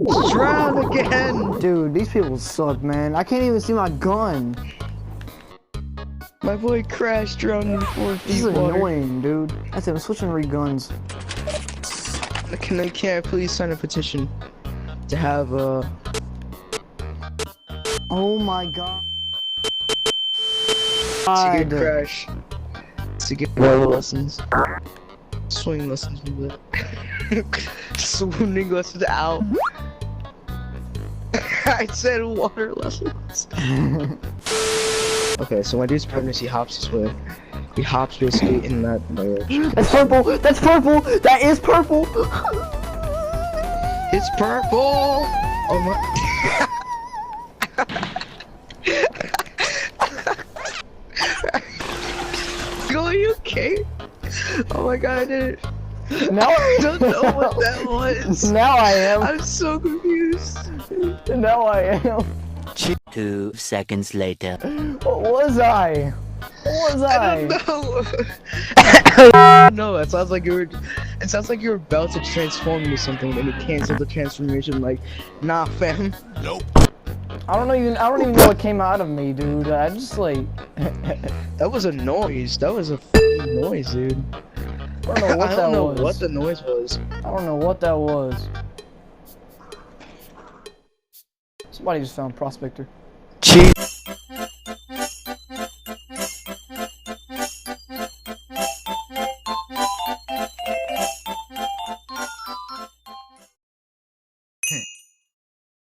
Drown again! Dude, these people suck, man. I can't even see my gun. My boy crashed drowned in 4 This feet is water. annoying, dude. I said I'm switching guns. Can I please sign a petition to have Oh my god. to get crash, to get water lessons, swing lessons, swimming lessons out. I said water lessons. Okay, so when dude's pregnant, he hops this way. He hops basically in that direction. That's purple! That's purple! That is purple! It's purple! Oh my. Yo, are you okay? Oh my god, I did it. Now I don't know what that was. Now I am. I'm so confused. Now I am. 2 seconds later. What was I? What was I I? don't know. No, it sounds like you were. It sounds like you were about to transform into something, and you canceled the transformation. Like, nah, fam. I don't even know what came out of me, dude. I just like That was a noise. That was a f***ing noise, dude. I don't know what I that don't know was. what the noise was. I don't know what that was. Somebody just found Prospector.